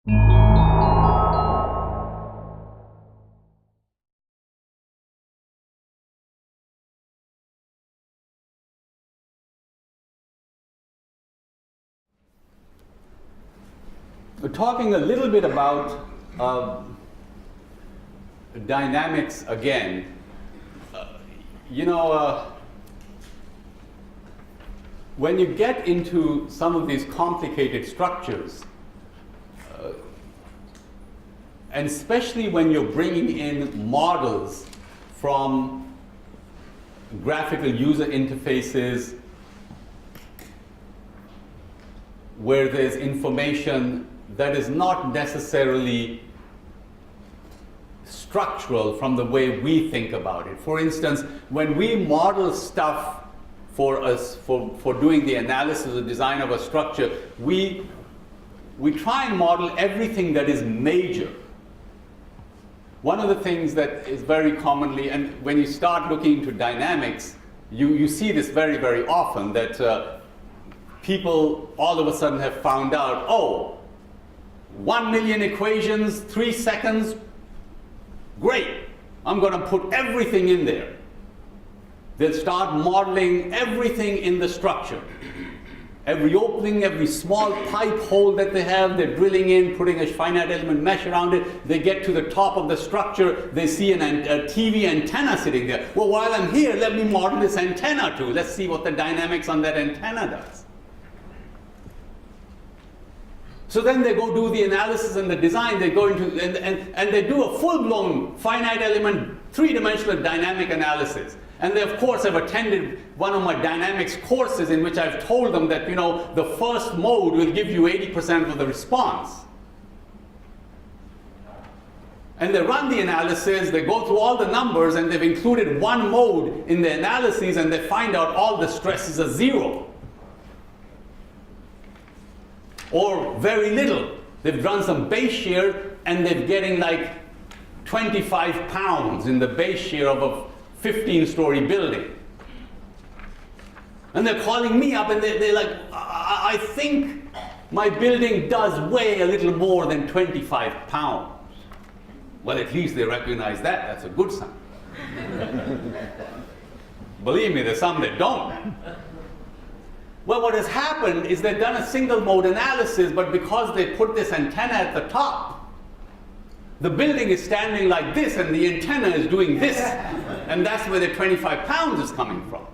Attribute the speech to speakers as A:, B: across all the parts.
A: We're talking a little bit about dynamics again. When you get into some of these complicated structures, and especially when you're bringing in models from graphical user interfaces where there's information that is not necessarily structural from the way we think about it. For instance, when we model stuff for doing the analysis or design of a structure, we try and model everything that is major. One of the things that is very commonly, and when you start looking into dynamics, you see this very, very often, that people all of a sudden have found out, oh, 1 million equations, 3 seconds, great, I'm going to put everything in there. They'll start modeling everything in the structure. Every opening, every small pipe hole that they have, they're drilling in, putting a finite element mesh around it. They get to the top of the structure, they see a TV antenna sitting there. Well, while I'm here, let me model this antenna too. Let's see what the dynamics on that antenna does. So then they go do the analysis and the design, they go into, and they do a full-blown finite element, three-dimensional dynamic analysis. And they, of course, have attended one of my dynamics courses in which I've told them that, the first mode will give you 80% of the response. And they run the analysis, they go through all the numbers, and they've included one mode in the analyses, and they find out all the stresses are zero. Or very little. They've done some base shear, and they're getting like 25 pounds in the base shear of a 15-story building. And they're calling me up, and they're like, I think my building does weigh a little more than 25 pounds. Well, at least they recognize that. That's a good sign. Believe me, there's some that don't. Well, what has happened is they've done a single mode analysis, but because they put this antenna at the top, the building is standing like this and the antenna is doing this. And that's where the 25 pounds is coming from.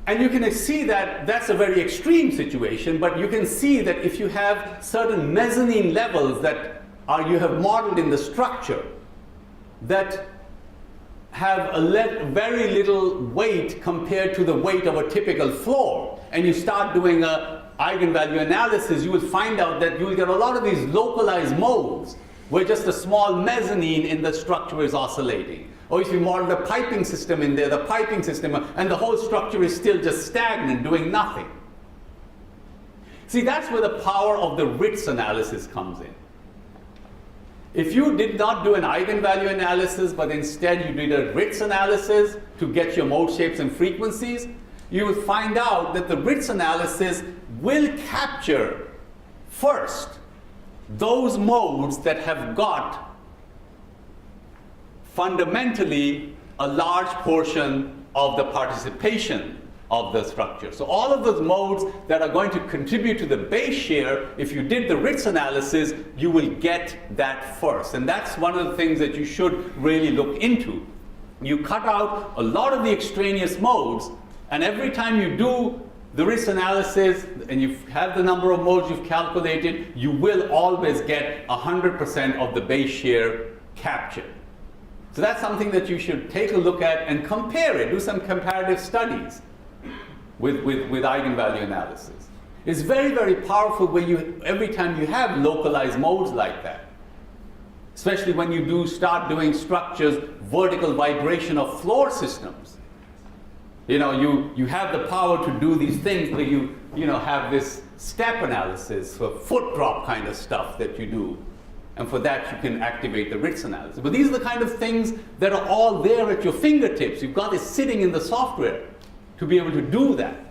A: And you can see that that's a very extreme situation, but you can see that if you have certain mezzanine levels that you have modeled in the structure that have very little weight compared to the weight of a typical floor, and you start doing an eigenvalue analysis, you will find out that you will get a lot of these localized modes where just a small mezzanine in the structure is oscillating. Or if you model the piping system in there, the piping system, and the whole structure is still just stagnant, doing nothing. See, that's where the power of the Ritz analysis comes in. If you did not do an eigenvalue analysis, but instead you did a Ritz analysis to get your mode shapes and frequencies, you will find out that the Ritz analysis will capture first those modes that have got fundamentally a large portion of the participation of the structure. So all of those modes that are going to contribute to the base shear, if you did the Ritz analysis, you will get that first. And that's one of the things that you should really look into. You cut out a lot of the extraneous modes, and every time you do the Ritz analysis and you have the number of modes you've calculated, you will always get 100% of the base shear captured. So that's something that you should take a look at and compare it, do some comparative studies with eigenvalue analysis. It's very, very powerful when every time you have localized modes like that. Especially when you start doing structures, vertical vibration of floor systems. You have the power to do these things where you have this step analysis, foot drop kind of stuff that you do. And for that, you can activate the Ritz analysis. But these are the kind of things that are all there at your fingertips. You've got it sitting in the software to be able to do that.